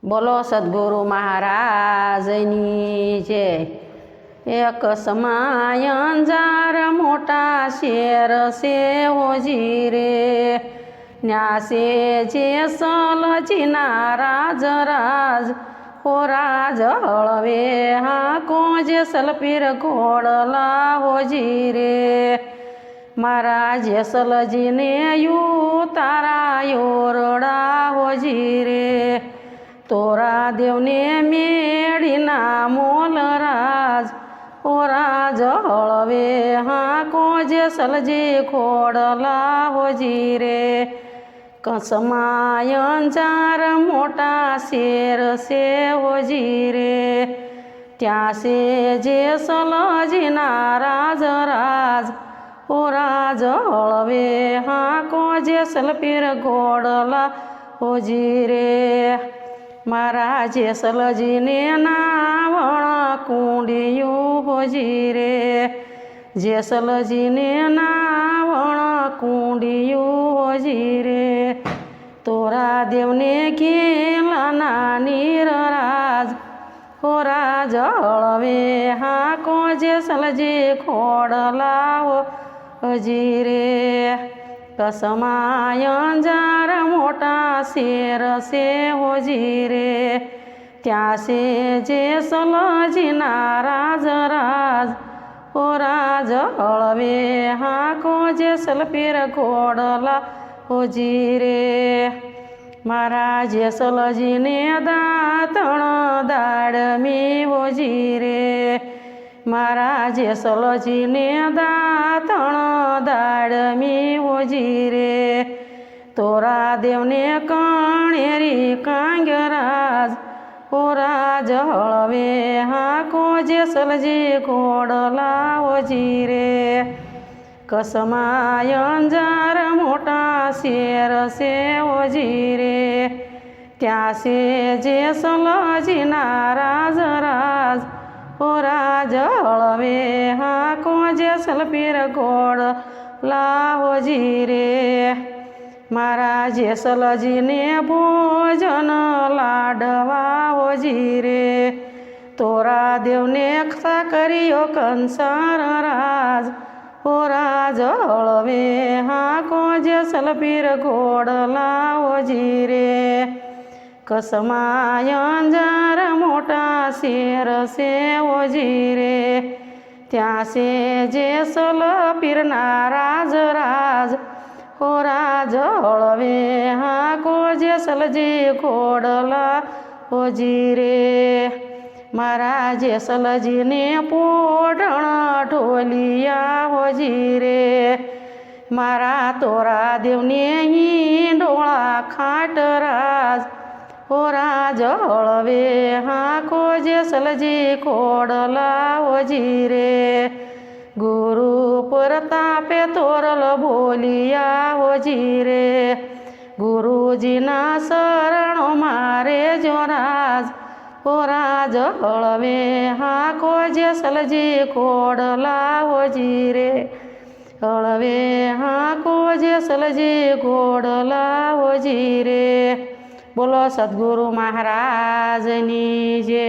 બોલો સદગુરુ મહારાજની જય। એક સમાય અંજાર મોટા શેર છે હોજી રે, ન્યાસે જેસલજીના રાજ રાજ હો રાજ હળવે હાકો જેસલપીર ઘોડલા હોજી રે। મારા જેસલજીને યુ તારા યોરડા હોજી રે, તોરા દેવને મેળીના મોલ રાજ ઓ રાજ હળવે હાકો જેસલજી ખોડલા હોજી રે। કસમાય અંજાર મોટા શેર છે હોજી રે, ત્યાં છે જેસલજીના રાજ રાજ ઓ રાજ હળવે હાકો જેસલપીર ઘોડલા હોજી રે। મારા જેસલજીને નાવણ કુંડિયું હોજી રે, જેસલજીને નાવણ કુંડિયું હોજી રે, તોરા દેવને ઘેલાના નીર રાજ હો રાજ હળવે હાકો જેસલજી ખોડલા હોજી રે। કસમાય અંજાર મોટા શેર છે હોજી રે, ત્યાં છે જેસલજીના રાજ રાજ ઓ રાજ હળવે હાકો જેસલપીર ઘોડલા હોજી રે। મારા જેસલજીને દાંતણ દાડમી હોજી રે, મારા જેસલજીને દાંતણ દાડમી હોજી રે, તોરા દેવને કણેરી કાંગરાજ ઓ રાજ હળવે હાકો જેસલજી ઘોડલા હોજી રે। કસમાય અંજાર મોટા શેર છે હોજી રે, ત્યાં છે જેસલજીના રાજ રાજ ઓ રાજ હળવે હાકો જેસલપીર ઘોડલા હોજી રે। મારા જેસલજીને ભોજન લાડવા હોજી રે, તોરા દેવને સાકરીઓ કંસાર રાજ ઓ રાજ હળવે હાકો જેસલપીર ઘોડલા હોજી રે। કસમાય અંજાર મોટા શેર છે હોજી રે, ત્યાં છે જેસલપીરના રાજ રાજ હો રાજ હળવે હાકો જેસલજી ખોડલા હોજી રે। મારા જેસલજીને પોઢણ ઢોલિયા હોજી રે, મારા તોરા દેવને હિંડોળા ખાટ રાજ ઓ રાજ હળવે હાકો જેસલજી ખોડલા હોજી રે। ગુરુ પ્રતાપે તોરલ બોલિયા હોજી રે, ગુરુજીના શરણો મારે જો રાજ ઓ રાજ હળવે હાકો જેસલજી ખોડલા હોજી રે, હળવે હાકો જેસલજી ખોડલા હોજી રે। બોલો સદગુરુ મહારાજની જય।